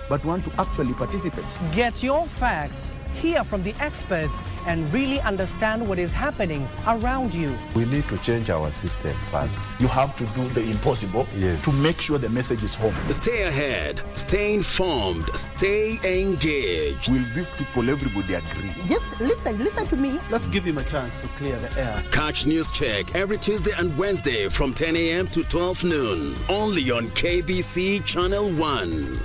but want to actually participate. Get your facts, hear from the experts, and really understand what is happening around you. We need to change our system first. You have to do the impossible to make sure the message is home. Stay ahead, stay informed, stay engaged. Will these people, everybody agree? Just listen to me. Let's give him a chance to clear the air. Catch News Check every Tuesday and Wednesday from 10 a.m. to 12 noon. Only on KBC Channel 1.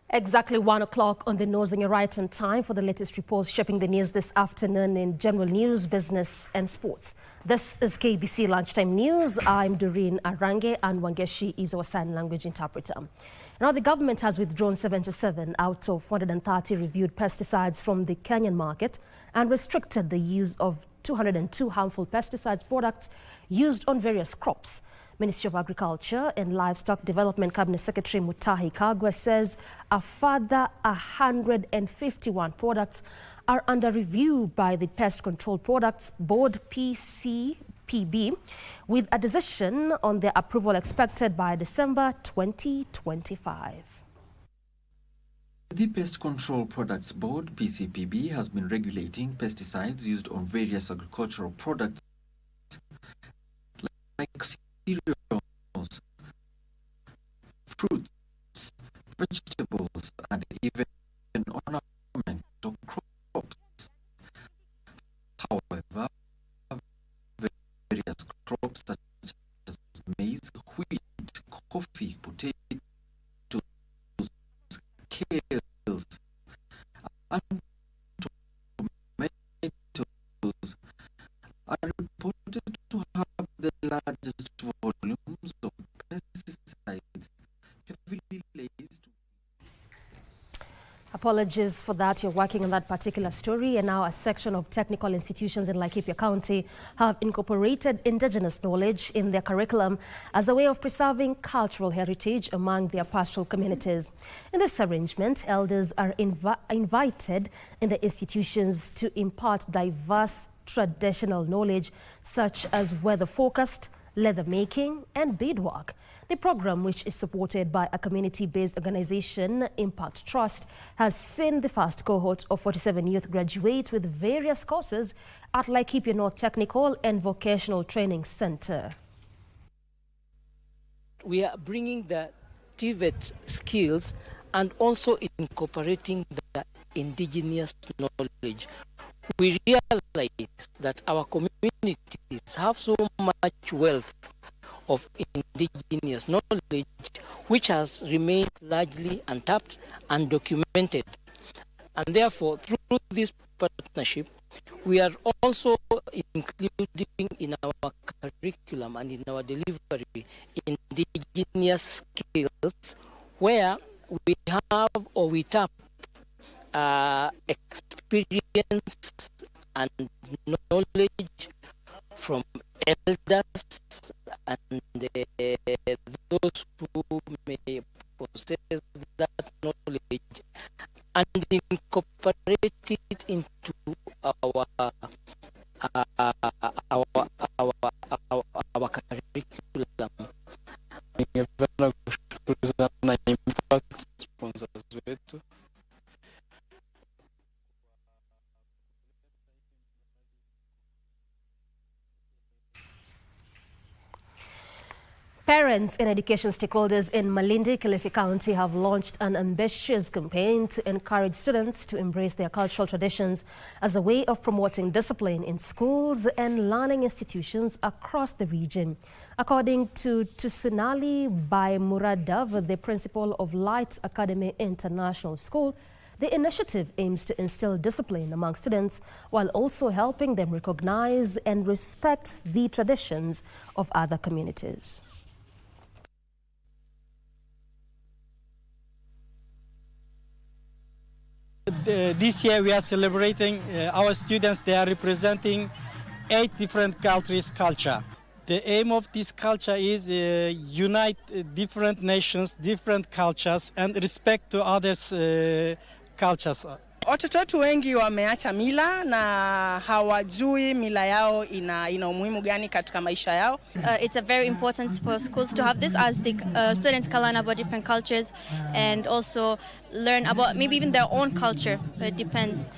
Exactly 1 o'clock on the nose on your right on time for the latest reports shaping the news this afternoon in general news, business and sports. This is KBC Lunchtime News. I'm Doreen Arange and Wangeshi is our sign language interpreter. Now, the government has withdrawn 77 out of 130 reviewed pesticides from the Kenyan market and restricted the use of 202 harmful pesticides products used on various crops. Ministry of Agriculture and Livestock Development Cabinet Secretary Mutahi Kagwe says a further 151 products are under review by the Pest Control Products Board PCPB, with a decision on their approval expected by December 2025. The Pest Control Products Board PCPB has been regulating pesticides used on various agricultural products like cereals, fruits, vegetables, and even ornamental crops. However, various crops such as maize, wheat, coffee, potatoes, kales, and tomatoes are reported to have the largest volumes of pesticides heavily laced. Apologies for that. You're working on that particular story, and now a section of technical institutions in Laikipia County have incorporated indigenous knowledge in their curriculum as a way of preserving cultural heritage among their pastoral communities. In this arrangement, elders are invited in the institutions to impart diverse traditional knowledge such as weather-focused, leather making and beadwork. The program, which is supported by a community-based organization, Impact Trust, has seen the first cohort of 47 youth graduate with various courses at Laikipia North Technical and Vocational Training Center. We are bringing the TVET skills and also incorporating the indigenous knowledge. We realize that our communities have so much wealth of indigenous knowledge which has remained largely untapped and documented. And therefore, through this partnership, we are also including in our curriculum and in our delivery indigenous skills where we have or we tap experience and knowledge from elders and those who may possess that knowledge and incorporate it into our curriculum. Ningependa kushukuru sana Impact sponsors wetu. Parents and education stakeholders in Malindi, Kilifi County have launched an ambitious campaign to encourage students to embrace their cultural traditions as a way of promoting discipline in schools and learning institutions across the region. According to Tusunali by Muradav, the principal of Light Academy International School, the initiative aims to instill discipline among students while also helping them recognize and respect the traditions of other communities. This year we are celebrating our students. They are representing 8 different countries' culture. The aim of this culture is unite different nations, different cultures, and respect to others' cultures. Watoto wetu wengi wameacha mila na hawajui mila yao ina umuhimu gani katika maisha yao. It's a very important for schools to have this, as the students can learn about different cultures and also learn about maybe even their own culture. So it depends.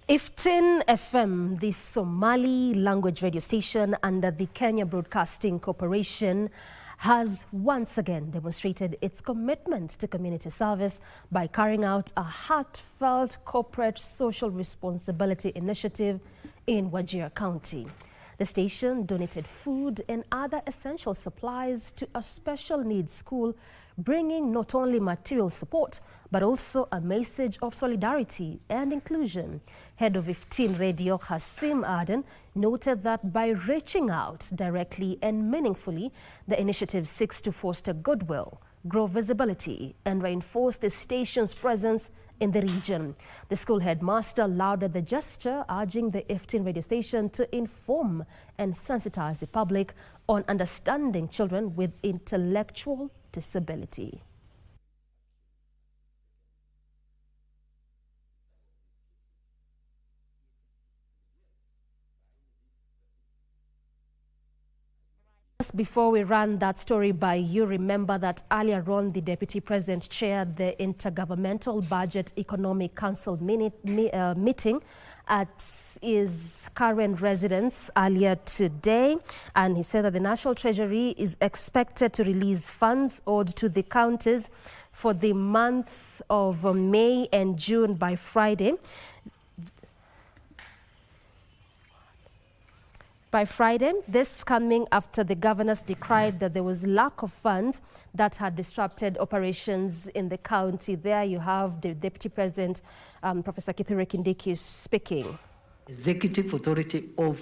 Iftin FM, the Somali language radio station under the Kenya Broadcasting Corporation, has once again demonstrated its commitment to community service by carrying out a heartfelt corporate social responsibility initiative in Wajir County. The station donated food and other essential supplies to a special needs school, bringing not only material support, but also a message of solidarity and inclusion. Head of 15 Radio, Hasim Aden, noted that by reaching out directly and meaningfully, the initiative seeks to foster goodwill, grow visibility, and reinforce the station's presence in the region. The school headmaster lauded the gesture, urging the 15 radio station to inform and sensitize the public on understanding children with intellectual disability. Just before we run that story by you, remember that earlier on the Deputy President chaired the Intergovernmental Budget Economic Council meeting at his current residence earlier today, and he said that the National Treasury is expected to release funds owed to the counties for the month of May and June by Friday. This coming after the governors decried that there was lack of funds that had disrupted operations in the county. There you have the Deputy President, Professor Kithure Kindiki, speaking. Executive authority of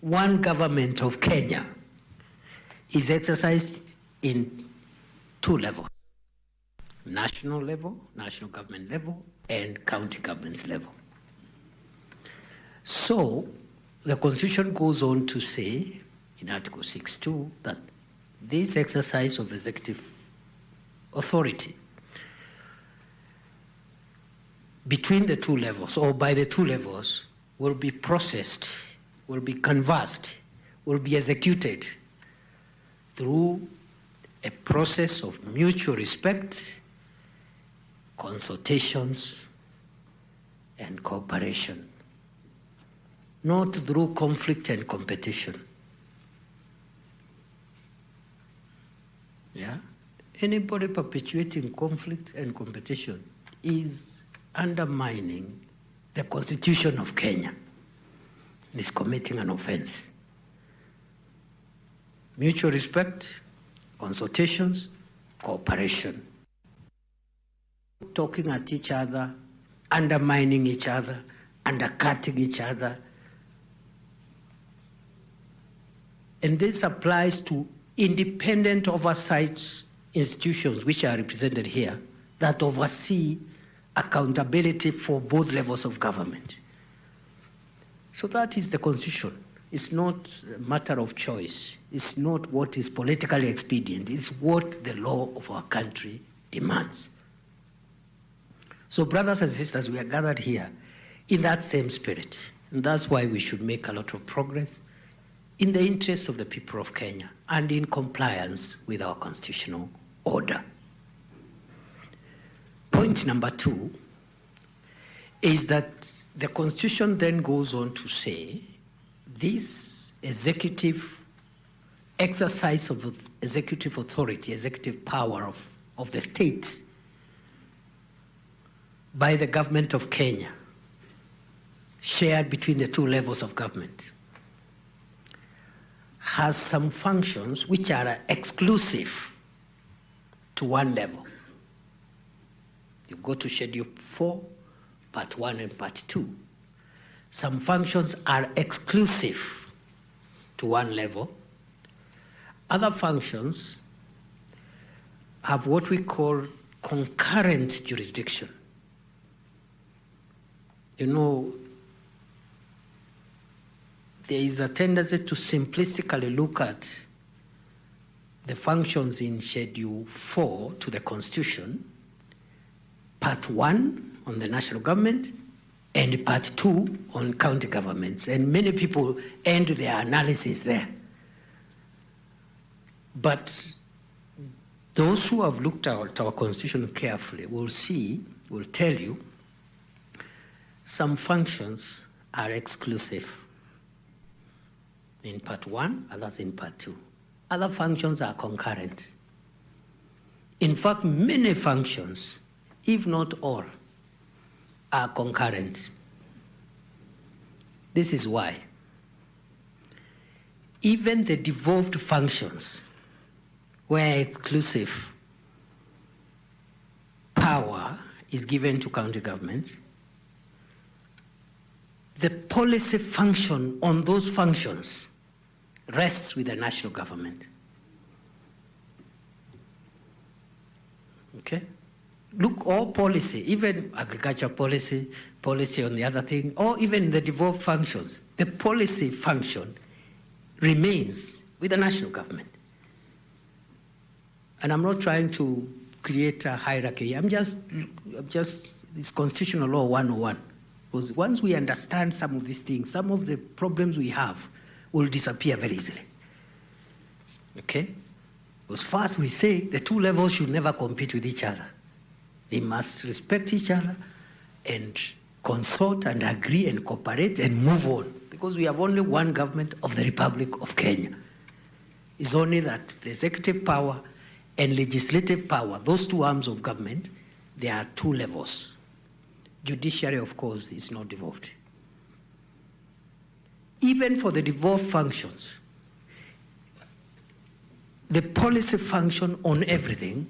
one government of Kenya is exercised in 2 levels: national level, national government level, and county governments level. So, the Constitution goes on to say, in Article 6.2, that this exercise of executive authority between the 2 levels, or by the 2 levels, will be processed, will be canvassed, will be executed through a process of mutual respect, consultations, and cooperation. Not through conflict and competition. Yeah? Anybody perpetuating conflict and competition is undermining the Constitution of Kenya. Is committing an offense. Mutual respect, consultations, cooperation. Talking at each other, undermining each other, undercutting each other. And this applies to independent oversight institutions, which are represented here, that oversee accountability for both levels of government. So that is the Constitution. It's not a matter of choice. It's not what is politically expedient. It's what the law of our country demands. So brothers and sisters, we are gathered here in that same spirit. And that's why we should make a lot of progress in the interest of the people of Kenya and in compliance with our constitutional order. Point number 2 is that the Constitution then goes on to say this executive exercise of executive authority, executive power of the state by the government of Kenya, shared between the two levels of government, has some functions which are exclusive to one level. You go to Schedule 4, Part 1 and Part 2. Some functions are exclusive to one level. Other functions have what we call concurrent jurisdiction. You know, there is a tendency to simplistically look at the functions in Schedule 4 to the Constitution, Part 1 on the national government, and Part 2 on county governments. And many people end their analysis there. But those who have looked at our Constitution carefully will tell you, some functions are exclusive in Part 1, others in Part 2. Other functions are concurrent. In fact, many functions, if not all, are concurrent. This is why even the devolved functions where exclusive power is given to county governments, the policy function on those functions rests with the national government. Okay? Look, all policy, even agriculture policy, policy on the other thing, or even the devolved functions, the policy function remains with the national government. And I'm not trying to create a hierarchy. I'm just it's constitutional law 101. Because once we understand some of these things, some of the problems we have will disappear very easily. Okay? Because first we say the two levels should never compete with each other. They must respect each other and consult and agree and cooperate and move on. Because we have only one government of the Republic of Kenya. It's only that the executive power and legislative power, those two arms of government, there are two levels. Judiciary, of course, is not devolved. Even for the devolved functions, the policy function on everything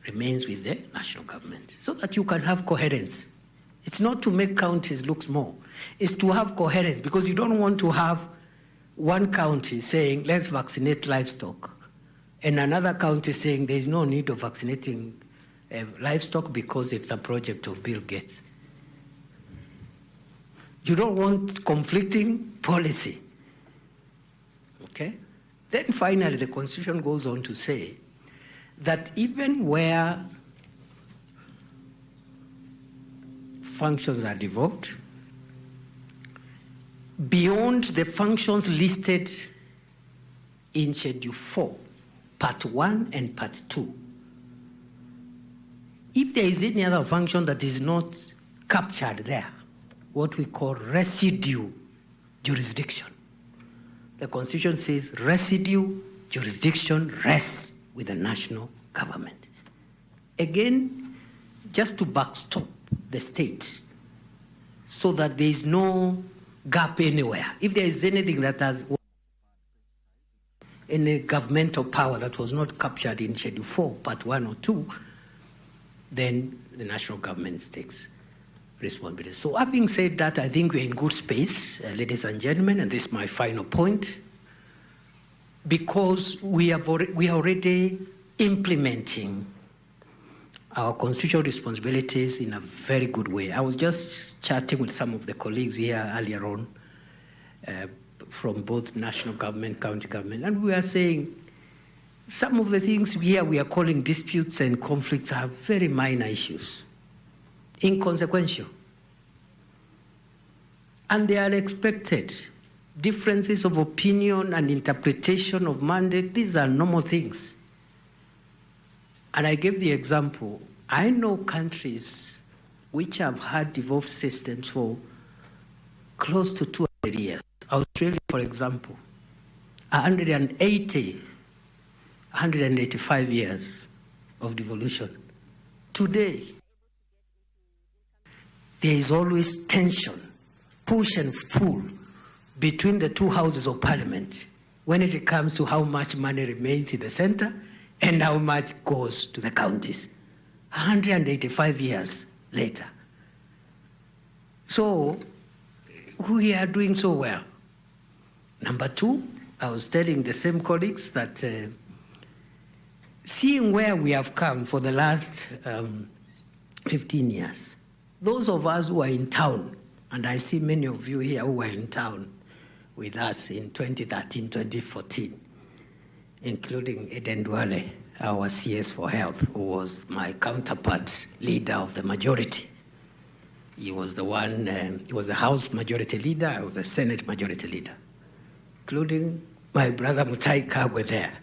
remains with the national government so that you can have coherence. It's not to make counties look small. It's to have coherence, because you don't want to have one county saying, let's vaccinate livestock, and another county saying there is no need of vaccinating livestock because it's a project of Bill Gates. You don't want conflicting policy. Okay? Then finally, the Constitution goes on to say that even where functions are devolved, beyond the functions listed in Schedule 4, Part 1 and Part 2, if there is any other function that is not captured there, what we call residue jurisdiction, the Constitution says residue jurisdiction rests with the national government. Again, just to backstop the state so that there is no gap anywhere. If there is anything that has any governmental power that was not captured in Schedule 4, Part 1 or 2, then the national government takes responsibility. So having said that, I think we're in good space, ladies and gentlemen, and this is my final point, because we are already implementing our constitutional responsibilities in a very good way. I was just chatting with some of the colleagues here earlier on from both national government, county government, and we are saying some of the things here we are calling disputes and conflicts are very minor issues, inconsequential. And they are expected. Differences of opinion and interpretation of mandate, these are normal things. And I gave the example, I know countries which have had devolved systems for close to 200 years. Australia, for example, 185 years of devolution. Today, there is always tension, push and pull between the two houses of parliament when it comes to how much money remains in the center and how much goes to the counties. 185 years later. So we are doing so well. Number two, I was telling the same colleagues that seeing where we have come for the last 15 years, those of us who are in town, and I see many of you here who were in town with us in 2013, 2014, including Eden Dwale, our CS for Health, who was my counterpart leader of the majority. He was the one, he was the House Majority Leader, I was the Senate Majority Leader, including my brother Mutai Kagwe there.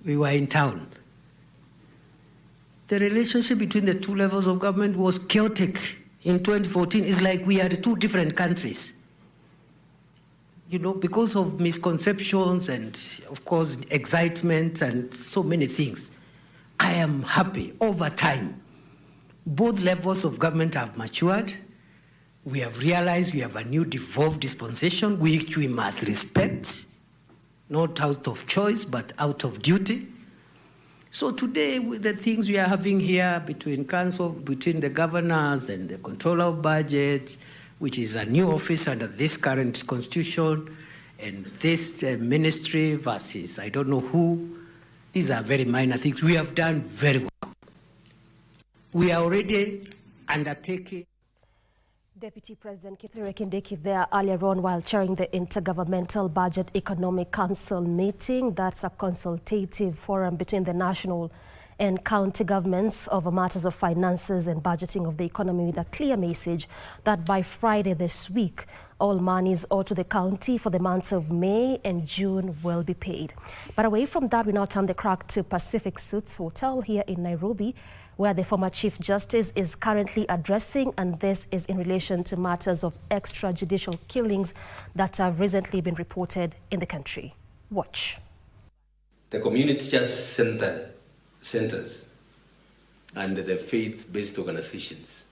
We were in town. The relationship between the two levels of government was chaotic. In 2014, it's like we had two different countries. You know, because of misconceptions and, of course, excitement and so many things. I am happy over time. Both levels of government have matured. We have realized we have a new devolved dispensation, which we must respect, not out of choice, but out of duty. So today, with the things we are having here between council, between the governors and the controller of budget, which is a new office under this current constitution, and this ministry versus I don't know who, these are very minor things. We have done very well. We are already undertaking. Deputy President Kithure Kindiki there earlier on while chairing the Intergovernmental Budget Economic Council meeting. That's a consultative forum between the national and county governments over matters of finances and budgeting of the economy, with a clear message that by Friday this week, all monies owed to the county for the months of May and June will be paid. But away from that, we now turn the crack to Pacific Suites Hotel here in Nairobi, where the former Chief Justice is currently addressing, and this is in relation to matters of extrajudicial killings that have recently been reported in the country. Watch. The community just centers and the faith-based organizations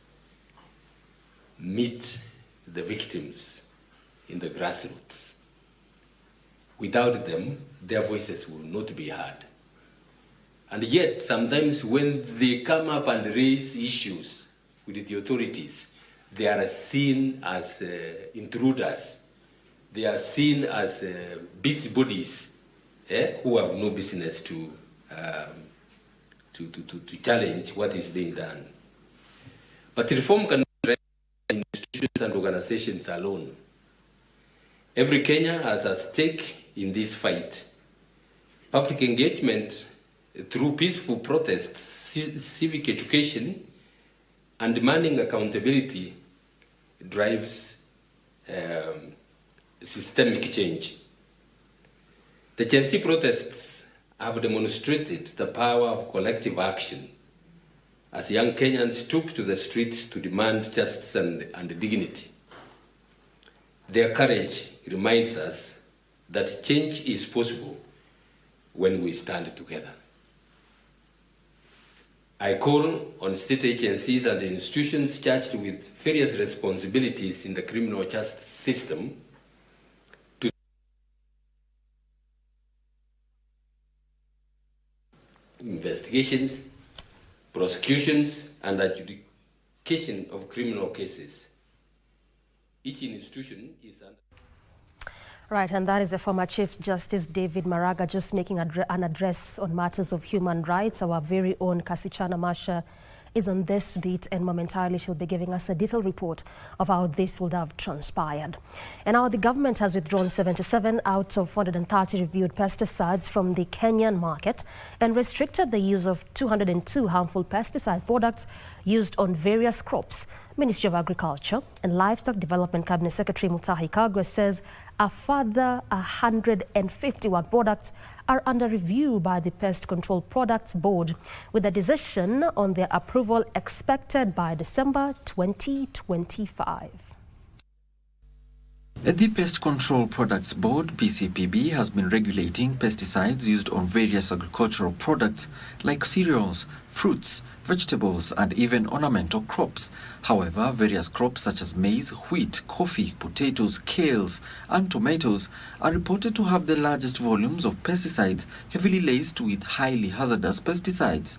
meet the victims in the grassroots. Without them, their voices will not be heard. And yet, sometimes when they come up and raise issues with the authorities, they are seen as intruders. They are seen as busybodies who have no business to challenge what is being done. But reform cannot rest in institutions and organizations alone. Every Kenyan has a stake in this fight. Public engagement through peaceful protests, civic education, and demanding accountability drives systemic change. The Gen Z protests have demonstrated the power of collective action as young Kenyans took to the streets to demand justice and dignity. Their courage reminds us that change is possible when we stand together. I call on state agencies and institutions charged with various responsibilities in the criminal justice system to investigations, prosecutions, and adjudication of criminal cases. Each institution is under... Right, and that is the former Chief Justice David Maraga just making an address on matters of human rights. Our very own Kasichana Masha is on this beat, and momentarily she'll be giving us a detailed report of how this would have transpired. And now the government has withdrawn 77 out of 130 reviewed pesticides from the Kenyan market and restricted the use of 202 harmful pesticide products used on various crops. Ministry of Agriculture and Livestock Development Cabinet Secretary Mutahi Kagwe says a further 151 products are under review by the Pest Control Products Board, with a decision on their approval expected by December 2025. The Pest Control Products Board, PCPB, has been regulating pesticides used on various agricultural products like cereals, fruits, vegetables, and even ornamental crops. However, various crops such as maize, wheat, coffee, potatoes, kales, and tomatoes are reported to have the largest volumes of pesticides heavily laced with highly hazardous pesticides.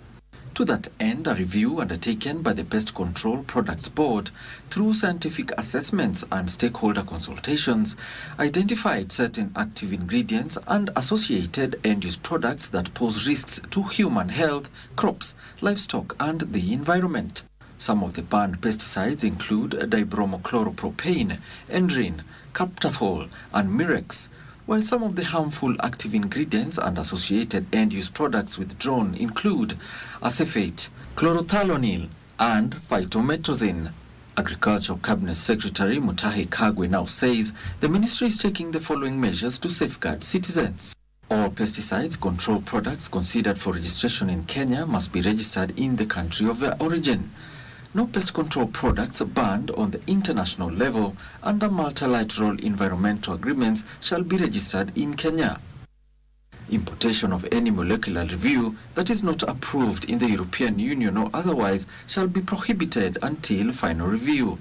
To that end, a review undertaken by the Pest Control Products Board through scientific assessments and stakeholder consultations identified certain active ingredients and associated end-use products that pose risks to human health, crops, livestock, and the environment. Some of the banned pesticides include dibromochloropropanone, endrine, captafol, and mirex, while some of the harmful active ingredients and associated end-use products withdrawn include acephate, chlorothalonil, and phytometrazine. Agriculture Cabinet Secretary Mutahi Kagwe now says the ministry is taking the following measures to safeguard citizens. All pesticides control products considered for registration in Kenya must be registered in the country of their origin. No pest control products banned on the international level under multilateral environmental agreements shall be registered in Kenya. Importation of any molecular review that is not approved in the European Union or otherwise shall be prohibited until final review.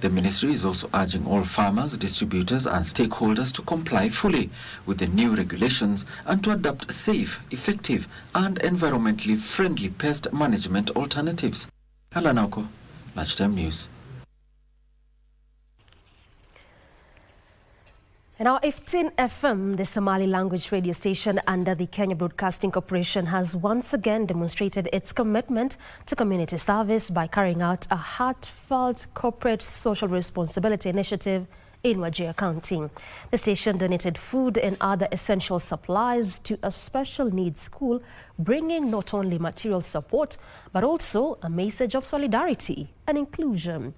The ministry is also urging all farmers, distributors, and stakeholders to comply fully with the new regulations and to adopt safe, effective, and environmentally friendly pest management alternatives. Halanauko, Lunchtime News. Now, 15 FM, the Somali language radio station under the Kenya Broadcasting Corporation, has once again demonstrated its commitment to community service by carrying out a heartfelt corporate social responsibility initiative in Wajir County. The station donated food and other essential supplies to a special needs school, bringing not only material support, but also a message of solidarity and inclusion.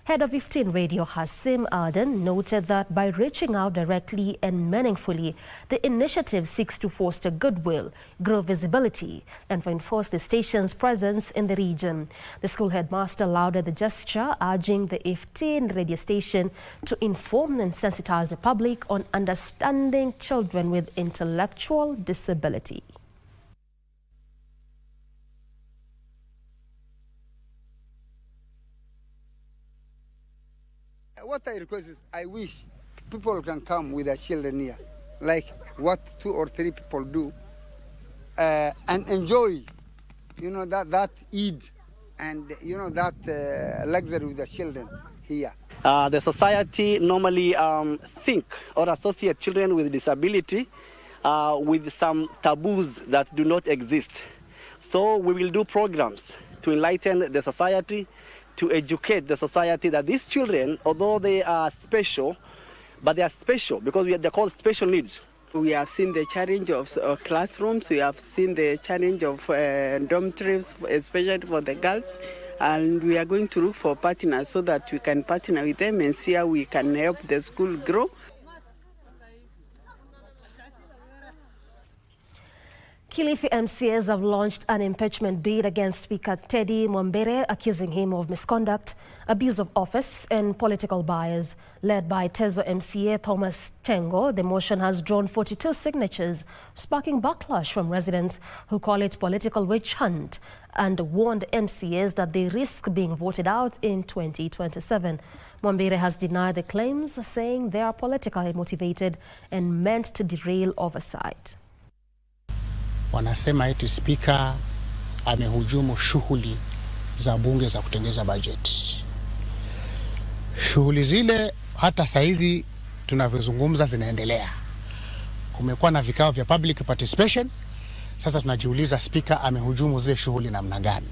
Head of 15 Radio Hassim Aden noted that by reaching out directly and meaningfully, the initiative seeks to foster goodwill, grow visibility, and reinforce the station's presence in the region. The school headmaster lauded the gesture, urging the 15 radio station to inform and sensitize the public on understanding children with intellectual disability. What I request is, I wish people can come with their children here, like what 2 or 3 people do, and enjoy, that Eid and, that luxury with the children here. The society normally think or associate children with disability with some taboos that do not exist. So we will do programs to enlighten the society, to educate the society that these children, although they are special, but they are special because they're called special needs. We have seen the challenge of classrooms, we have seen the challenge of dormitories, especially for the girls, and we are going to look for partners so that we can partner with them and see how we can help the school grow. Kilifi MCAs have launched an impeachment bid against Speaker Teddy Mwambere, accusing him of misconduct, abuse of office, and political bias. Led by Tezo MCA Thomas Tengo, the motion has drawn 42 signatures, sparking backlash from residents who call it political witch hunt and warned MCAs that they risk being voted out in 2027. Mwambere has denied the claims, saying they are politically motivated and meant to derail oversight. Wanasema eti spika amehujumu shughuli za bunge za kutengeza bajeti. Shughuli zile hata saizi tunavyozungumza zinaendelea. Kumekuwa na vikao vya public participation. Sasa tunajiuliza spika amehujumu zile shughuli namna gani?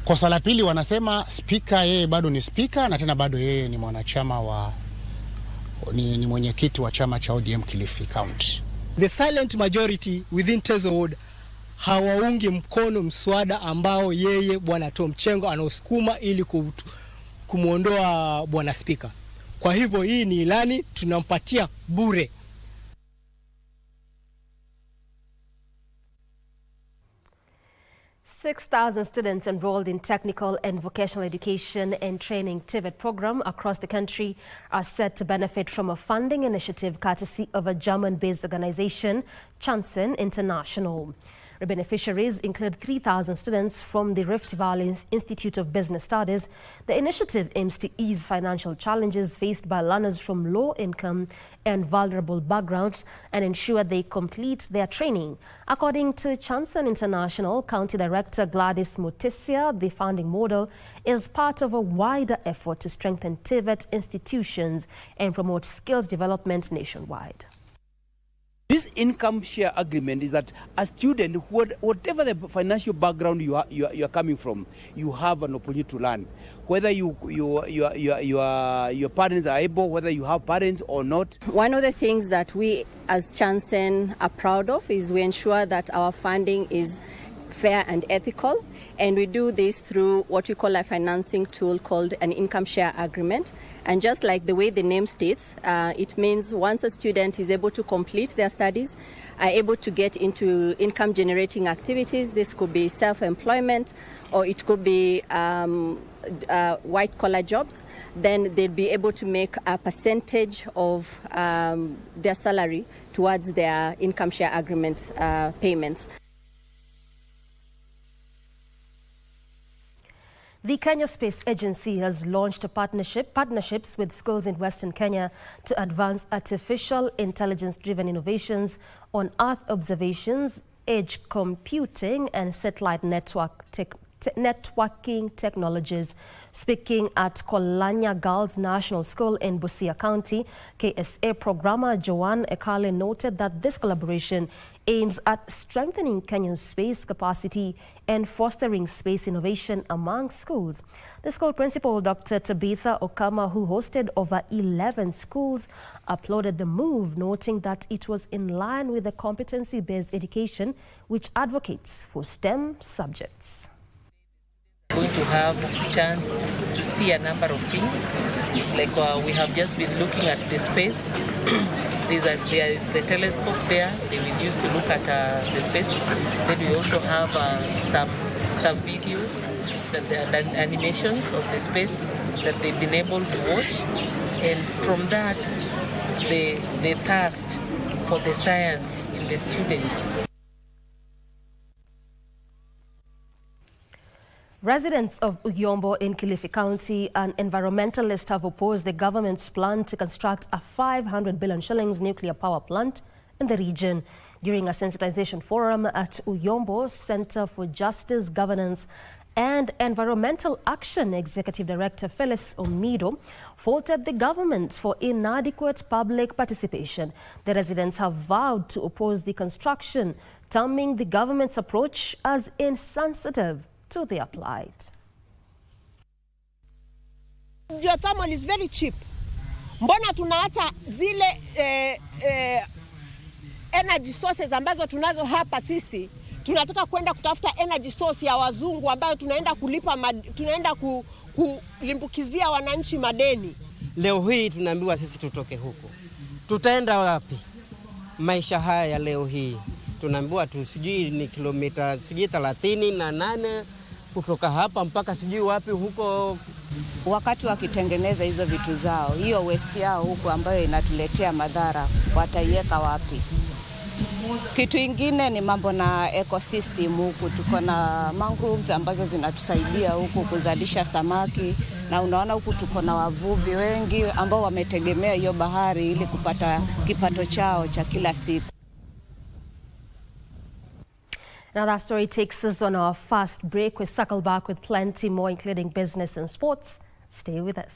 Kosa la pili, wanasema spika yeye bado ni spika na tena bado yeye ni mwanachama ni mwenyekiti wa chama cha ODM Kilifi County. The silent majority within Tezo Ward hawaungi mkono mswada ambao yeye bwana Tom Chengo anaosukuma ili kumuondoa bwana spika. Kwa hivyo hii ni ilani tunampatia bure. $6,000 students enrolled in technical and vocational education and training TVET program across the country are set to benefit from a funding initiative courtesy of a German-based organization, Chancen International. The beneficiaries include 3,000 students from the Rift Valley Institute of Business Studies. The initiative aims to ease financial challenges faced by learners from low-income and vulnerable backgrounds and ensure they complete their training. According to Chancen International County Director Gladys Mutisia, the funding model is part of a wider effort to strengthen TVET institutions and promote skills development nationwide. This income share agreement is that a student, whatever the financial background you are coming from, you have an opportunity to learn. Whether your parents are able, whether you have parents or not. One of the things that we as Chancen are proud of is we ensure that our funding is fair and ethical, and we do this through what we call a financing tool called an income share agreement. And just like the way the name states, it means once a student is able to complete their studies, are able to get into income generating activities. This could be self-employment, or it could be white collar jobs, then they'll be able to make a percentage of their salary towards their income share agreement payments. The Kenya Space Agency has launched partnerships with schools in Western Kenya to advance artificial intelligence-driven innovations on Earth observations, edge computing, and satellite networking technologies. Speaking at Kolanya Girls National School in Busia County, KSA programmer Joanne Ekale noted that this collaboration aims at strengthening Kenya's space capacity and fostering space innovation among schools. The school principal, Dr. Tabitha Okama, who hosted over 11 schools, applauded the move, noting that it was in line with the competency-based education which advocates for STEM subjects. Going to have a chance to see a number of things, like we have just been looking at the space. There is the telescope there they will use to look at the space. Then we also have some videos, the animations of the space that they've been able to watch, and from that the thirst for the science in the students. Residents of Uyombo in Kilifi County and environmentalists have opposed the government's plan to construct a 500 billion shillings nuclear power plant in the region. During a sensitization forum at Uyombo Center for Justice, Governance and Environmental Action, Executive Director Phyllis Omido faulted the government for inadequate public participation. The residents have vowed to oppose the construction, terming the government's approach as insensitive to their plight. Geothermal is very cheap. Mbona tunaacha zile energy sources ambazo tunazo hapa sisi? Tunataka kwenda kutafuta energy source ya wazungu ambayo tunaenda kulipa tunaenda kulimbukizia wananchi madeni. Leo hii tunaambiwa sisi tutoke huko. Tutaenda wapi? Maisha haya ya leo hii tunaambiwa tu sijui ni kilomita sijui 38 kutoka hapa mpaka sijui wapi huko. Wakati wakitengeneza hizo vitu zao, hiyo waste yao huko ambayo inatuletea madhara, wataiweka wapi? Kitu ingine ni mambo na ecosystem huku. Tuko na mangroves ambazo zinatusaidia huku kuzalisha samaki, na unaona huku tuko na wavuvi wengi ambao wametegemea hiyo bahari ili kupata kipato chao cha kila siku. Now that story takes us on our first break. We'll circle back with plenty more, including business and sports. Stay with us.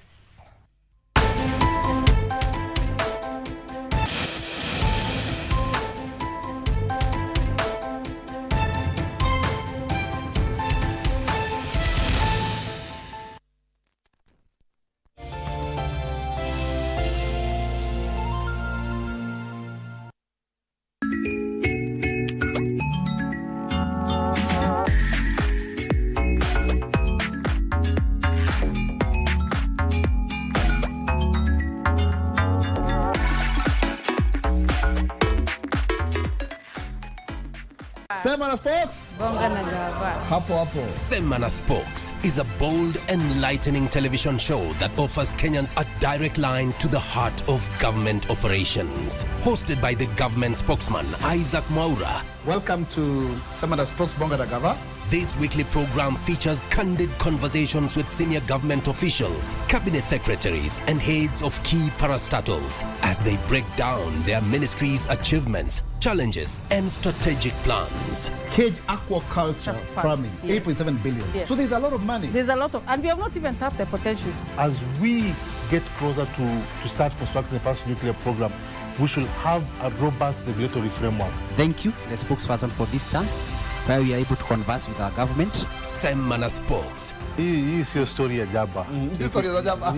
Semana Sports. Bonga na gava. Hapo hapo. Semana Sports is a bold, enlightening television show that offers Kenyans a direct line to the heart of government operations. Hosted by the government spokesman, Isaac Mwaura. Welcome to Semana Sports Bonga na gava. This weekly program features candid conversations with senior government officials, cabinet secretaries, and heads of key parastatals as they break down their ministries' achievements, challenges, and strategic plans. Cage aquaculture farming, Yes. 8.7 billion. Yes. So there's a lot of money. There's a lot of, and we have not even tapped the potential. As we get closer to start constructing the first nuclear program, we should have a robust regulatory framework. Thank you, the spokesperson, for this chance where we are able to converse with our government. Semana Sports. Hii sio story ya jaba. Sio story ya jaba.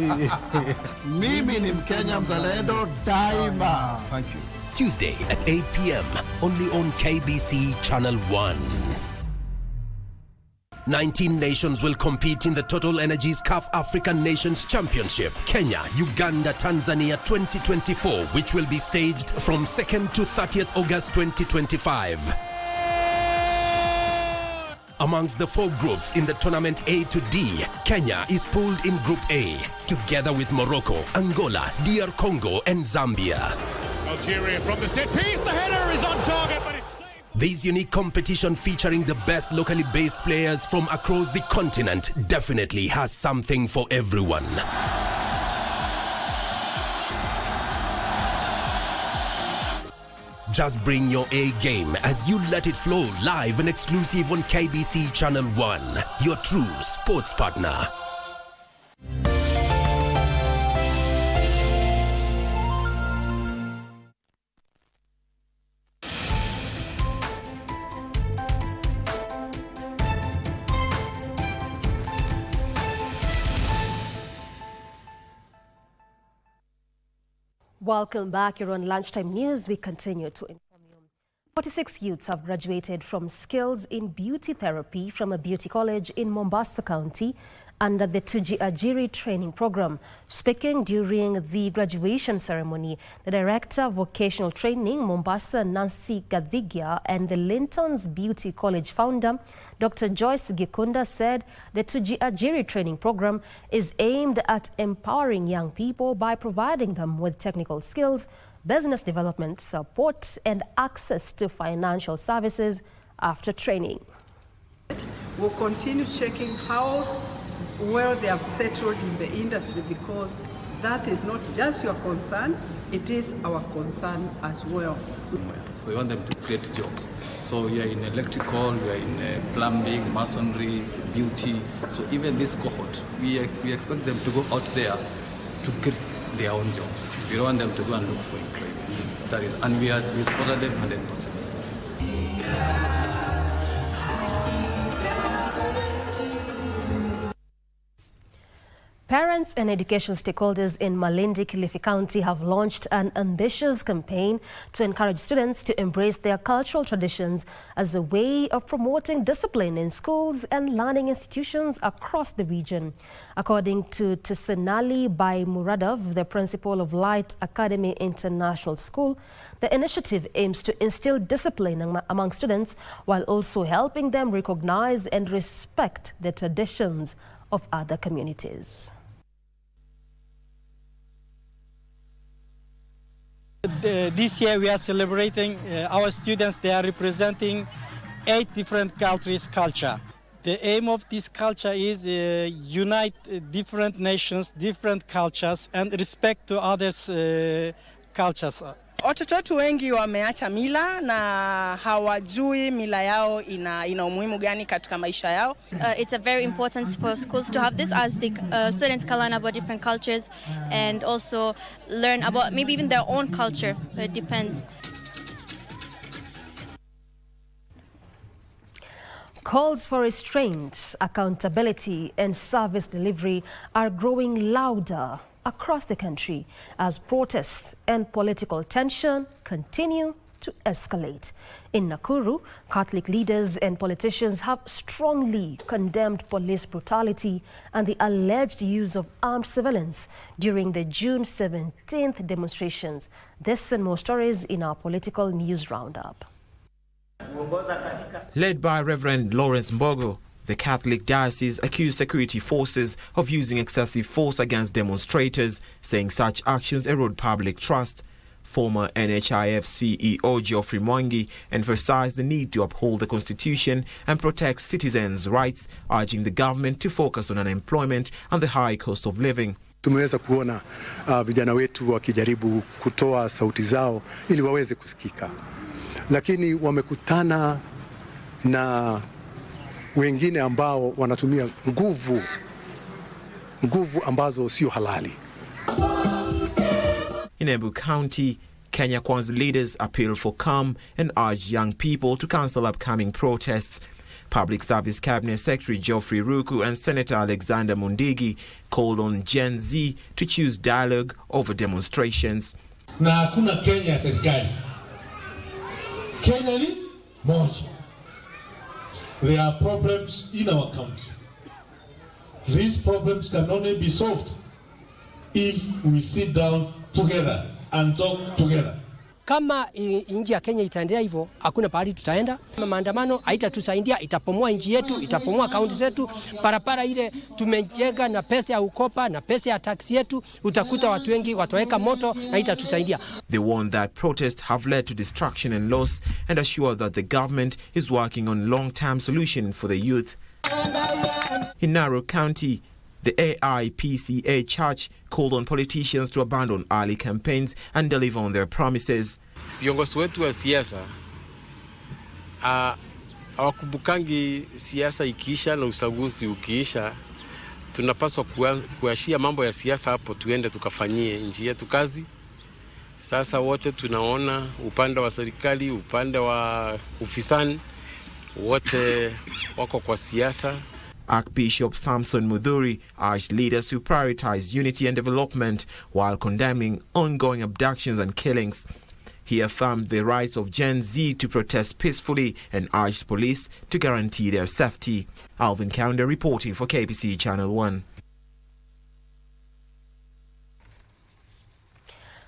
Mimi ni Mkenya mzalendo daima. Thank you. Tuesday at 8 p.m. only on KBC Channel 1. 19 nations will compete in the Total Energies CAF African Nations Championship, Kenya, Uganda, Tanzania 2024, which will be staged from 2nd to 30th August 2025. Amongst the 4 groups in the tournament A to D, Kenya is pooled in Group A, together with Morocco, Angola, DR Congo, and Zambia. Algeria from the set piece, the header is on target, but it's saved. This unique competition featuring the best locally based players from across the continent definitely has something for everyone. Just bring your A game as you let it flow live and exclusive on KBC Channel 1, your true sports partner. Welcome back. You're on Lunchtime News. We continue to inform you. 46 youths have graduated from skills in beauty therapy from a beauty college in Mombasa County under the Tuji Ajiri training program. Speaking during the graduation ceremony, the Director of Vocational Training, Mombasa, Nancy Gadhigia, and the Linton's Beauty College founder, Dr. Joyce Gikunda, said the Tuji Ajiri training program is aimed at empowering young people by providing them with technical skills, business development support, and access to financial services after training. We'll continue checking how well they have settled in the industry, because that is not just your concern, it is our concern as well. So we want them to create jobs. So we are in electrical, we are in plumbing, masonry, beauty. So even this cohort, we expect them to go out there to get their own jobs. We don't want them to go and look for employment. That is, and we sponsor them 100% school fees. Parents and education stakeholders in Malindi, Kilifi County have launched an ambitious campaign to encourage students to embrace their cultural traditions as a way of promoting discipline in schools and learning institutions across the region. According to Tisanali Bai Muradov, the principal of Light Academy International School, the initiative aims to instill discipline among students while also helping them recognize and respect the traditions of other communities. This year we are celebrating our students. They are representing 8 different countries' culture. The aim of this culture is unite different nations, different cultures, and respect to others' cultures. Watoto wetu wengi wameacha mila na hawajui mila yao ina umuhimu gani katika maisha yao. It's a very important for schools to have this, as the students can learn about different cultures and also learn about maybe even their own culture. So it depends. Calls for restraint, accountability, and service delivery are growing louder across the country as protests and political tension continue to escalate. In Nakuru, Catholic leaders and politicians have strongly condemned police brutality and the alleged use of armed civilians during the June 17th demonstrations. This and more stories in our political news roundup. Led by Reverend Lawrence Mbogo, the Catholic diocese accused security forces of using excessive force against demonstrators, saying such actions erode public trust. Former NHIF CEO Geoffrey Mwangi emphasized the need to uphold the Constitution and protect citizens' rights, urging the government to focus on unemployment and the high cost of living. Tumeweza kuona vijana wetu wakijaribu kutoa sauti zao ili waweze kusikika, lakini wamekutana na wengine ambao wanatumia nguvu ambazo sio halali. In Embu County, Kenya Kwanza leaders appealed for calm and urged young people to cancel upcoming protests. Public Service Cabinet Secretary Geoffrey Ruku and Senator Alexander Mundigi called on Gen Z to choose dialogue over demonstrations. Na hakuna Kenya ya serikali. Kenya ni moja. There are problems in our country. These problems can only be solved if we sit down together and talk together. Kama nchi ya Kenya itaendelea hivyo, hakuna pahali tutaenda. Maandamano haitatusaidia, itapomoa nchi yetu, itapomoa kaunti zetu. Barabara ile tumejenga na pesa ya ukopa na pesa ya taksi yetu, utakuta watu wengi wataweka moto na haitatusaidia. They warned that protests have led to destruction and loss and assured that the government is working on long-term solution for the youth. In Narok County, the AIPCA Church called on politicians to abandon early campaigns and deliver on their promises. Viongozi wetu wa siasa hawakumbukangi siasa ikiisha na uchaguzi ukiisha. Tunapaswa kuashia mambo ya siasa hapo, tuende tukafanyie nchi yetu kazi. Sasa wote tunaona upande wa serikali, upande wa ufisani, wote wako kwa siasa. Archbishop Samson Mudhuri urged leaders to prioritize unity and development while condemning ongoing abductions and killings. He affirmed the rights of Gen Z to protest peacefully and urged police to guarantee their safety. Alvin Kaunda reporting for KBC Channel 1.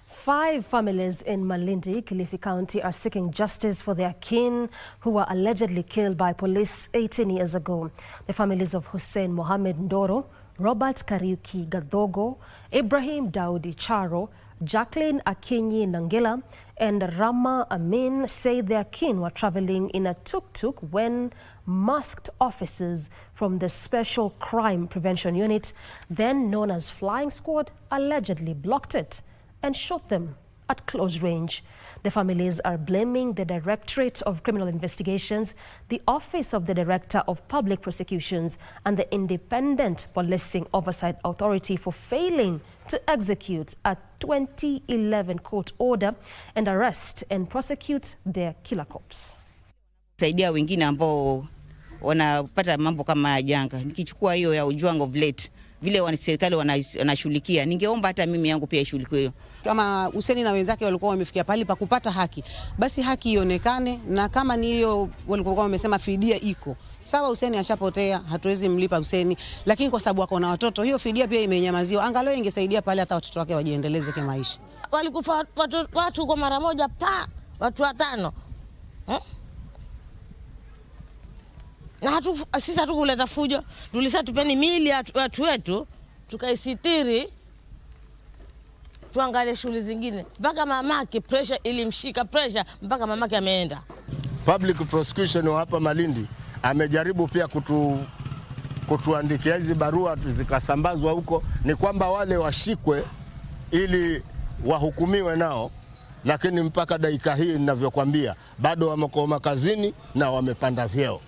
5 families in Malindi, Kilifi County are seeking justice for their kin who were allegedly killed by police 18 years ago. The families of Hussein Mohamed Ndoro, Robert Kariuki Gadogo, Ibrahim Daudi Charo, Jacqueline Akinyi Nangila, and Rama Amin say their kin were traveling in a tuk-tuk when masked officers from the Special Crime Prevention Unit, then known as Flying Squad, allegedly blocked it and shot them at close range. The families are blaming the Directorate of Criminal Investigations, the Office of the Director of Public Prosecutions, and the Independent Policing Oversight Authority for failing to execute a 2011 court order and arrest and prosecute their killer cops. Saidia wengine ambao wanapata mambo kama janga. Nikichukua hiyo ya Ojwang of late, vile serikali wanashughulikia, ningeomba hata mimi yangu pia ishughulikiwe. Kama Hussein na wenzake walikuwa wamefikia pale pa kupata haki, basi haki ionekane, na kama ni hiyo walikuwa wamesema fidia iko sawa. Hussein ashapotea, hatuwezi mlipa Hussein, lakini kwa sababu wako na watoto, hiyo fidia pia imenyamaziwa. Angalau ingesaidia pale hata watoto wake wajiendeleze kimaisha. Walikufa watu kwa mara moja watu 5. Na sisi hatukuleta fujo, tulisema tupeni mili ya watu wetu tukaisitiri, tuangalie shughuli zingine. Mpaka mamake pressure ilimshika, mpaka mamake ameenda. Public prosecution wa hapa Malindi amejaribu pia kutuandikia hizi barua zikasambazwa huko, ni kwamba wale washikwe ili wahukumiwe nao, lakini mpaka dakika hii ninavyokuambia bado wameko makazini na wamepanda vyeo.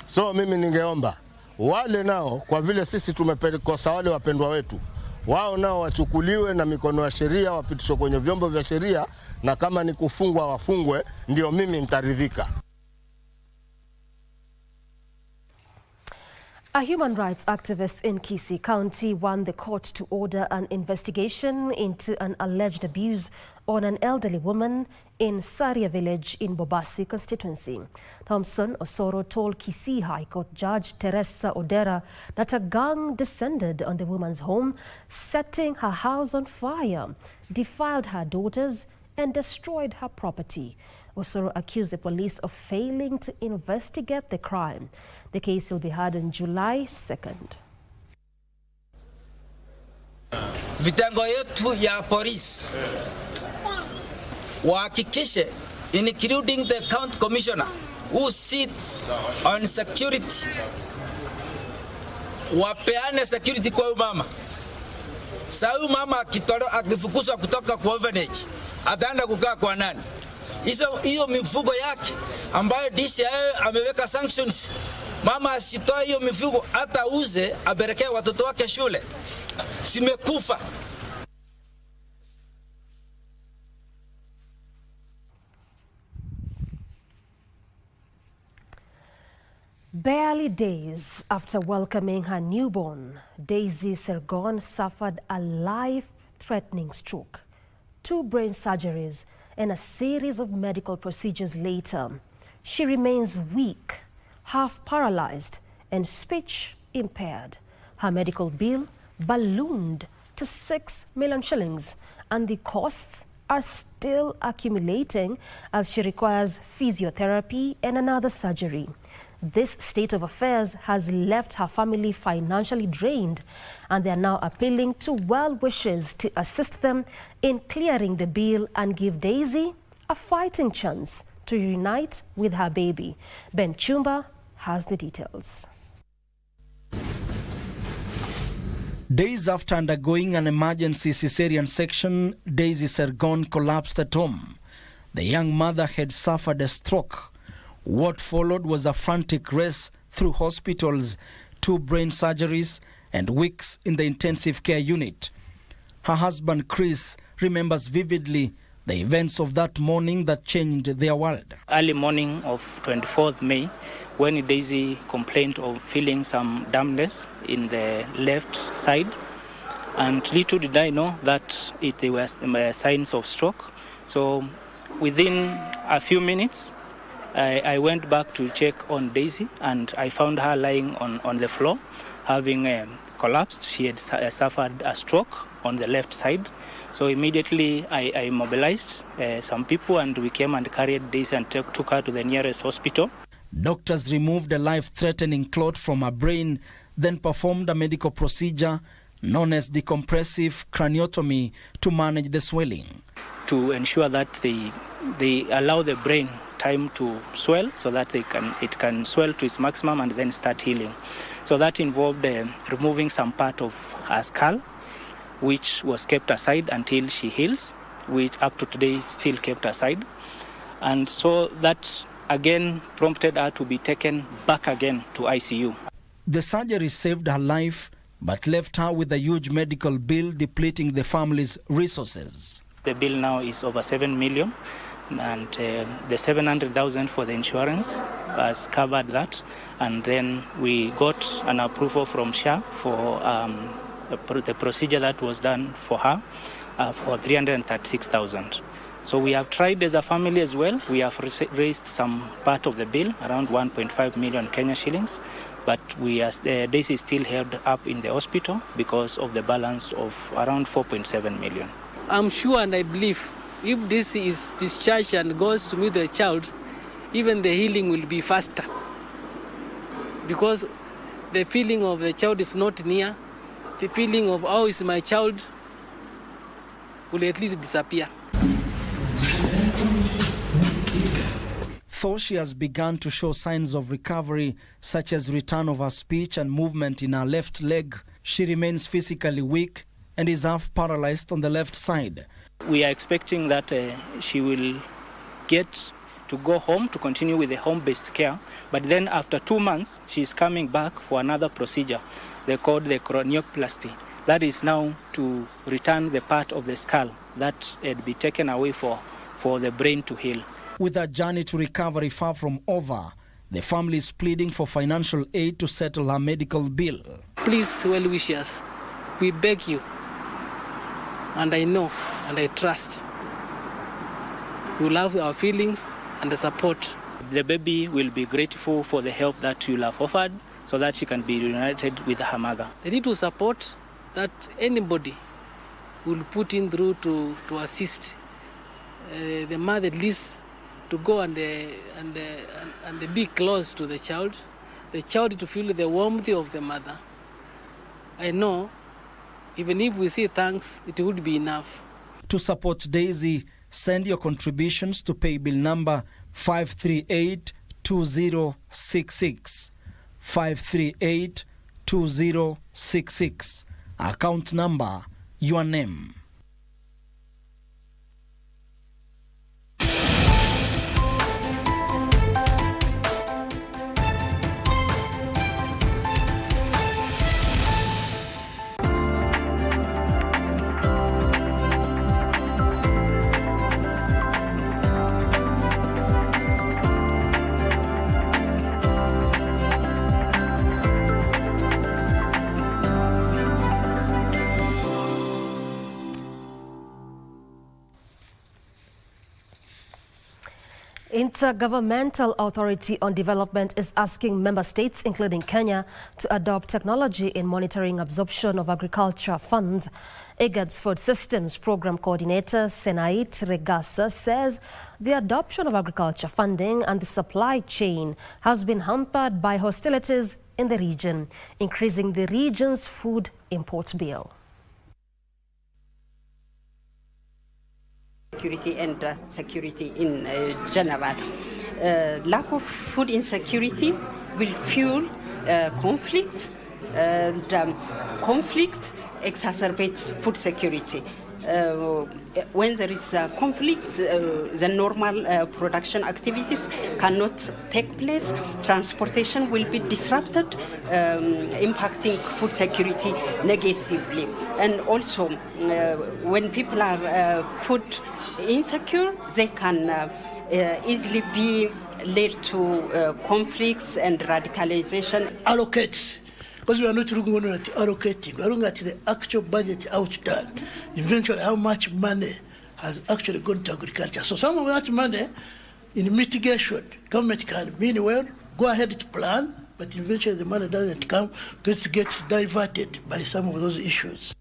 So mimi ningeomba wale nao, kwa vile sisi tumekosa wale wapendwa wetu, wao nao wachukuliwe na mikono ya sheria, wapitishwe kwenye vyombo vya sheria, na kama ni kufungwa wafungwe, ndio mimi nitaridhika. A human rights activist in Kisii County won the court to order an investigation into an alleged abuse on an elderly woman in Saria village in Bobasi constituency. Thompson Osoro told Kisii High Court Judge Teresa Odera that a gang descended on the woman's home, setting her house on fire, defiled her daughters and destroyed her property. Osoro accused the police of failing to investigate the crime. The case will be heard on July 2nd. Vitengo yetu ya polisi wahakikishe, including the county commissioner who sits on security, wapeane security kwa mama. Sasa huyu mama akifukuzwa kutoka kwa orphanage, ataenda kukaa kwa nani? Hiyo mifugo yake ambayo DCI ameweka sanctions, mama asitoe hiyo mifugo, hata uze aberekee watoto wake shule. Simekufa. Barely days after welcoming her newborn, Daisy Sergon suffered a life-threatening stroke. 2 brain surgeries and a series of medical procedures later, she remains weak, half paralyzed, and speech impaired. Her medical bill ballooned to 6 million shillings, and the costs are still accumulating as she requires physiotherapy and another surgery. This state of affairs has left her family financially drained, and they are now appealing to well-wishers to assist them in clearing the bill and give Daisy a fighting chance to reunite with her baby. Ben Chumba has the details. Days after undergoing an emergency cesarean section, Daisy Sergon collapsed at home. The young mother had suffered a stroke. What followed was a frantic race through hospitals, 2 brain surgeries, and weeks in the intensive care unit. Her husband, Chris, remembers vividly the events of that morning that changed their world. Early morning of 24th May, when Daisy complained of feeling some dampness in the left side, and little did I know that there were signs of stroke. So within a few minutes, I went back to check on Daisy, and I found her lying on the floor, having collapsed. She had suffered a stroke on the left side. So immediately I mobilized some people, and we came and carried Daisy and took her to the nearest hospital. Doctors removed a life-threatening clot from her brain, then performed a medical procedure known as decompressive craniotomy to manage the swelling. To ensure that they allow the brain time to swell so that it can swell to its maximum and then start healing. So that involved removing some part of her skull, which was kept aside until she heals, which up to today is still kept aside. And so that again prompted her to be taken back again to ICU. The surgery saved her life, but left her with a huge medical bill depleting the family's resources. The bill now is over 7 million, and the 700,000 for the insurance has covered that. And then we got an approval from SHA for the procedure that was done for her for 336,000. So we have tried as a family as well. We have raised some part of the bill, around 1.5 million Kenya shillings, but Daisy is still held up in the hospital because of the balance of around 4.7 million. I'm sure and I believe if this is discharged and goes to meet the child, even the healing will be faster, because the feeling of the child is not near. The feeling of how is my child will at least disappear. Though she has begun to show signs of recovery, such as return of her speech and movement in her left leg, she remains physically weak and is half paralyzed on the left side. We are expecting that she will get to go home to continue with the home-based care, but then after 2 months, she's coming back for another procedure. They call the cranioplasty. That is now to return the part of the skull that had been taken away for the brain to heal. With her journey to recovery far from over, the family is pleading for financial aid to settle her medical bill. Please, well-wishers, we beg you, and I know and I trust you love our feelings and the support. The baby will be grateful for the help that you have offered so that she can be reunited with her mother. They need to support that anybody will put in through to assist the mother at least to go and be close to the child to feel the warmth of the mother. I know, even if we say thanks, it would be enough. To support Daisy, send your contributions to paybill number 5382066. 5382066. Account number, your name. Intergovernmental Authority on Development is asking member states, including Kenya, to adopt technology in monitoring absorption of agriculture funds. IGAD's Food Systems Program Coordinator, Senait Regasa, says the adoption of agriculture funding and the supply chain has been hampered by hostilities in the region, increasing the region's food import bill. Security and security in general. Lack of food insecurity will fuel conflict, and conflict exacerbates food security. When there is conflict, the normal production activities cannot take place. Transportation will be disrupted, impacting food security negatively. And also, when people are food insecure, they can easily be led to conflicts and radicalization. Allocates. Because we are not looking at allocating, we are looking at the actual budget outdone. Eventually, how much money has actually gone to agriculture. So some of that money in mitigation, government can mean, well, go ahead to plan, but eventually the money doesn't come, gets diverted by some of those issues.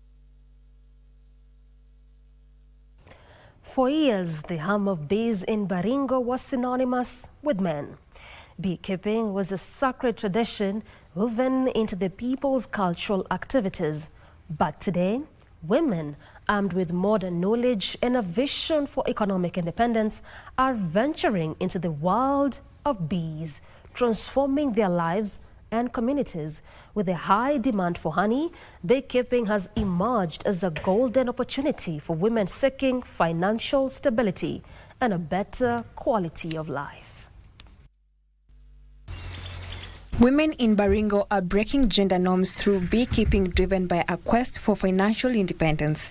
For years, the hum of bees in Baringo was synonymous with men. Beekeeping was a sacred tradition woven into the people's cultural activities. But today, women, armed with modern knowledge and a vision for economic independence, are venturing into the world of bees, transforming their lives and communities. With a high demand for honey, beekeeping has emerged as a golden opportunity for women seeking financial stability and a better quality of life. Women in Baringo are breaking gender norms through beekeeping driven by a quest for financial independence.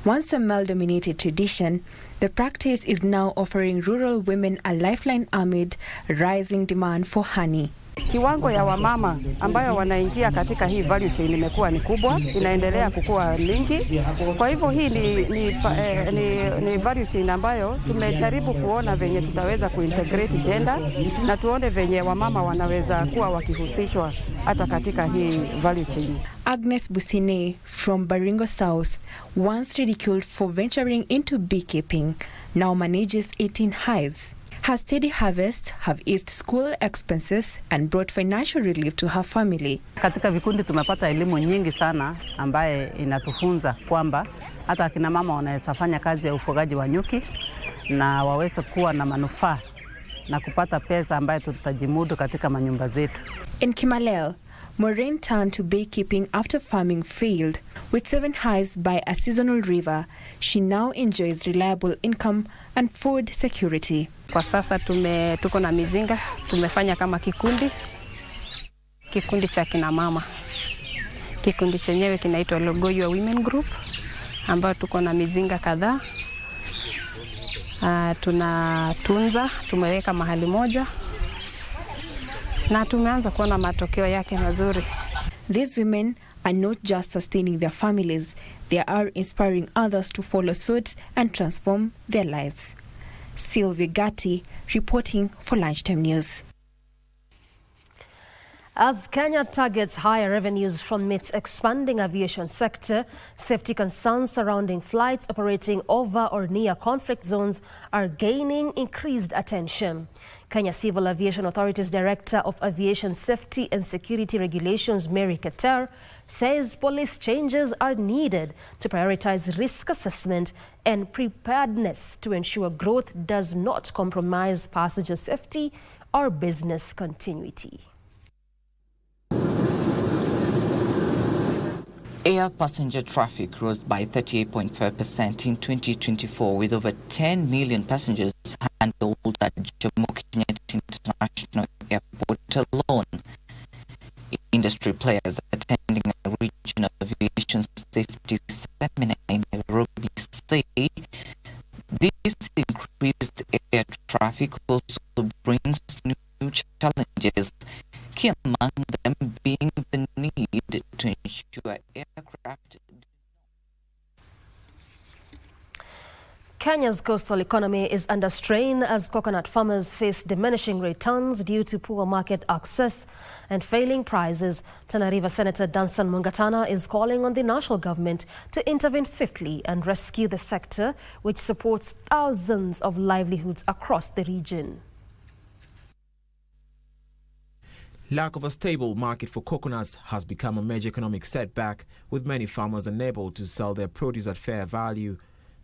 Once a male-dominated tradition, the practice is now offering rural women a lifeline amid rising demand for honey. Kiwango ya wamama ambayo wanaingia katika hii value chain imekuwa ni kubwa, inaendelea kukua mingi. Kwa hivyo hii ni value chain ambayo tumejaribu kuona venye tutaweza kuintegrate gender na tuone venye wamama wanaweza kuwa wakihusishwa hata katika hii value chain. Agnes Busine from Baringo South, once ridiculed for venturing into beekeeping, now manages 18 hives. Her steady harvests have eased school expenses and brought financial relief to her family. Katika vikundi tumepata elimu nyingi sana ambaye inatufunza kwamba hata akina mama wanaweza fanya kazi ya ufugaji wa nyuki na waweze kuwa na manufaa na kupata pesa ambaye tutajimudu katika manyumba zetu. In Kimalel, Maureen turned to beekeeping after farming failed. With 7 hives by a seasonal river, she now enjoys reliable income and food security. Kwa sasa tuko na mizinga, tumefanya kama kikundi cha kina mama. Kikundi chenyewe kinaitwa Logoyo Women Group, ambao tuko na mizinga kadhaa. Tunatunza, tumeweka mahali moja na tumeanza kuona matokeo yake mazuri. These women are not just sustaining their families, they are inspiring others to follow suit and transform their lives. Sylvie Gatti reporting for Lunchtime News. As Kenya targets higher revenues from its expanding aviation sector, safety concerns surrounding flights operating over or near conflict zones are gaining increased attention. Kenya Civil Aviation Authority's Director of Aviation Safety and Security Regulations, Mary Keter, says policy changes are needed to prioritize risk assessment and preparedness to ensure growth does not compromise passenger safety or business continuity. Air passenger traffic rose by 38.5% in 2024, with over 10 million passengers handled at Jomo Kenyatta International Airport alone. Industry players attending a regional aviation safety seminar in Nairobi say this increased air traffic also brings new challenges, key among them being the need to ensure aircraft. Kenya's coastal economy is under strain as coconut farmers face diminishing returns due to poor market access and failing prices. Tana River Senator Danson Mungatana is calling on the national government to intervene swiftly and rescue the sector, which supports thousands of livelihoods across the region. Lack of a stable market for coconuts has become a major economic setback, with many farmers unable to sell their produce at fair value.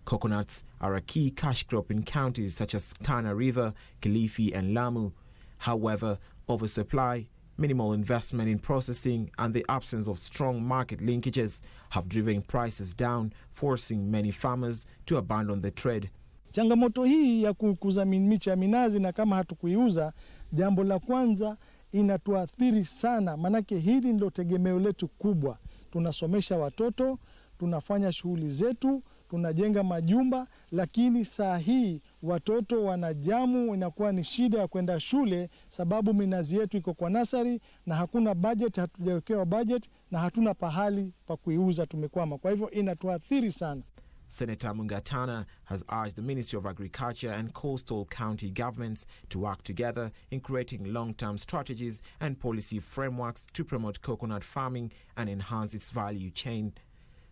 Coconuts are a key cash crop in counties such as Tana River, Kilifi and Lamu. However, oversupply, minimal investment in processing and the absence of strong market linkages have driven prices down, forcing many farmers to abandon the trade. Changamoto hii ya kukuza miche ya minazi na kama hatukuiuza, jambo la kwanza inatuathiri sana, manake hili ndio tegemeo letu kubwa. Tunasomesha watoto, tunafanya shughuli zetu, tunajenga majumba, lakini saa hii watoto wanajamu, inakuwa ni shida ya kwenda shule sababu minazi yetu iko kwa nasari na hakuna budget, hatujawekewa budget na hatuna pahali pa kuiuza, tumekwama. Kwa hivyo inatuathiri sana. Senator Mungatana has urged the Ministry of Agriculture and coastal county governments to work together in creating long-term strategies and policy frameworks to promote coconut farming and enhance its value chain.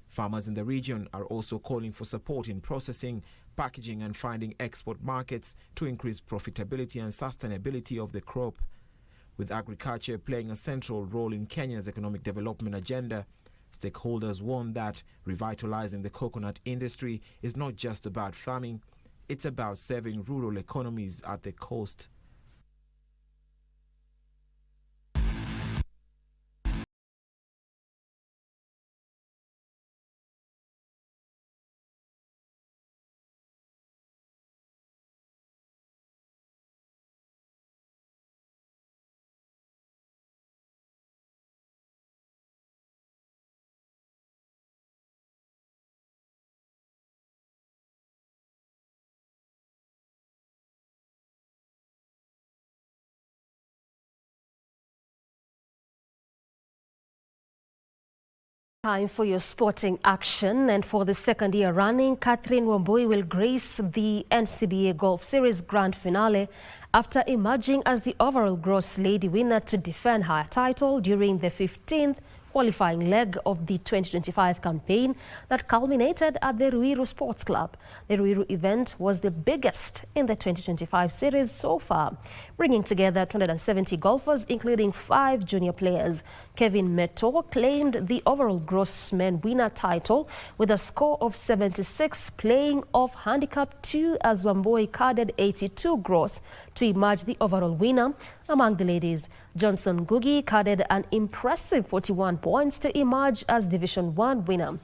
Farmers in the region are also calling for support in processing, packaging and finding export markets to increase profitability and sustainability of the crop. With agriculture playing a central role in Kenya's economic development agenda, stakeholders warn that revitalizing the coconut industry is not just about farming, it's about serving rural economies at the coast. Time for your sporting action, and for the second year running, Catherine Wambui will grace the NCBA Golf Series Grand Finale after emerging as the overall gross lady winner to defend her title during the 15th qualifying leg of the 2025 campaign that culminated at the Ruiru Sports Club. The Ruiru event was the biggest in the 2025 series so far, bringing together 270 golfers, including 5 junior players. Kevin Meto claimed the overall gross men winner title with a score of 76, playing off handicap 2 as Wambui carded 82 gross to emerge the overall winner. Among the ladies, Johnson Gugi carded an impressive 41 points to emerge as Division 1 winner.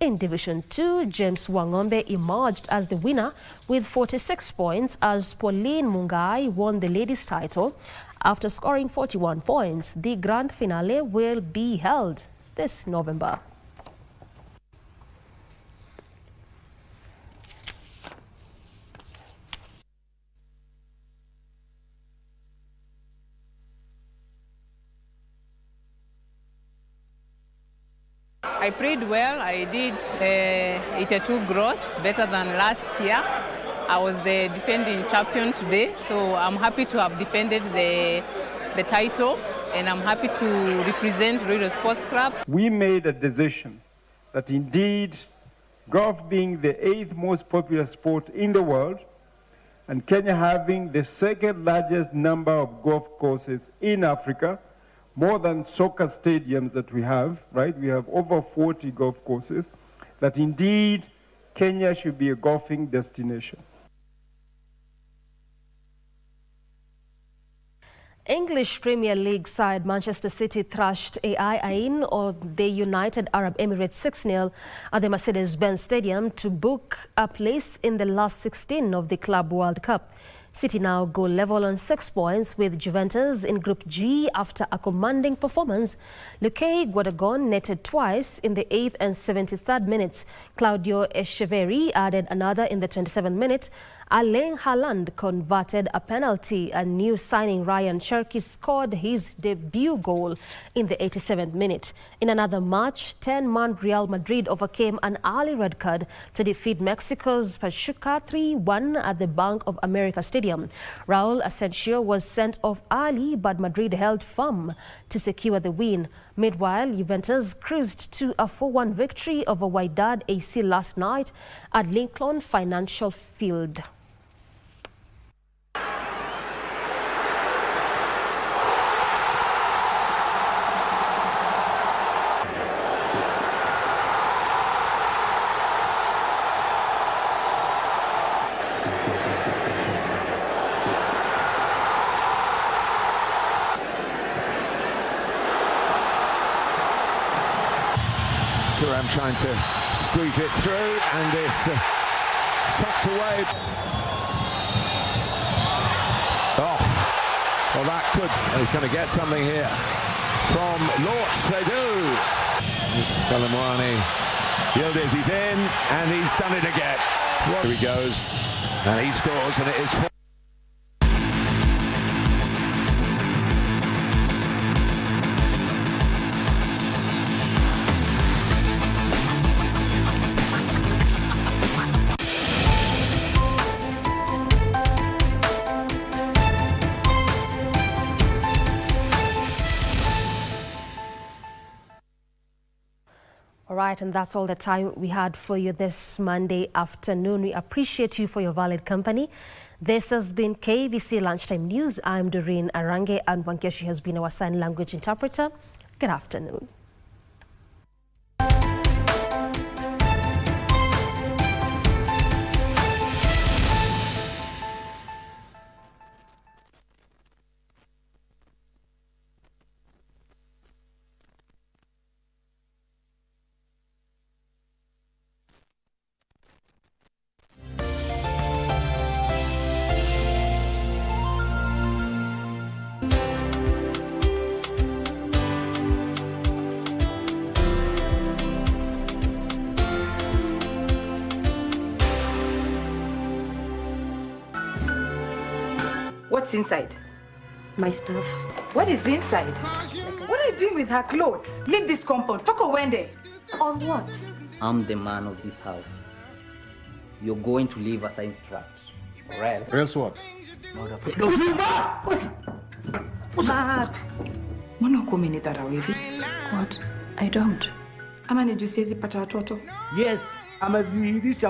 In Division 2, James Wangombe emerged as the winner with 46 points as Pauline Mungai won the ladies' title. After scoring 41 points, the grand finale will be held this November. I played well. I did 82 gross, better than last year. I was the defending champion today, so I'm happy to have defended the title. and I'm happy to represent Ruiru Sports Club. We made a decision that indeed golf being the 8th most popular sport in the world, and Kenya having the 2nd largest number of golf courses in Africa, more than soccer stadiums that we have, right? We have over 40 golf courses, that indeed Kenya should be a golfing destination. English Premier League side Manchester City thrashed AI Ain or the United Arab Emirates 6-0 at the Mercedes-Benz Stadium to book a place in the last 16 of the Club World Cup. City now go level on 6 points with Juventus in Group G after a commanding performance. Luque Guadagon netted twice in the 8th and 73rd minutes. Claudio Echeverri added another in the 27th minute. Erling Haaland converted a penalty, and new signing Ryan Cherki scored his debut goal in the 87th minute. In another match, 10-man Real Madrid overcame an early red card to defeat Mexico's Pachuca 3-1 at the Bank of America Stadium. Raul Asensio was sent off early, but Madrid held firm to secure the win. Meanwhile, Juventus cruised to a 4-1 victory over Wydad AC last night at Lincoln Financial Field. Thuram trying to squeeze it through, and it's tucked away. Oh, well that could, he's going to get something here from Lorch. They do. Scalamwani, Yildiz, he's in, and he's done it again. Here he goes, and he scores, and it is 4. All right, and that's all the time we had for you this Monday afternoon. We appreciate you for your valid company. This has been KBC Lunchtime News. I'm Doreen Arange, and Wankeshi has been our sign language interpreter. Good afternoon. What's inside? My stuff. What is inside? What are you doing with her clothes? Leave this compound. Talk Wende. On what? I'm the man of this house. You're going to leave a science tract. Or else. Else what? Mbona uko umenidharau hivi? What? I don't. Ama ni juu siwezi pata watoto? Yes, amedhihirisha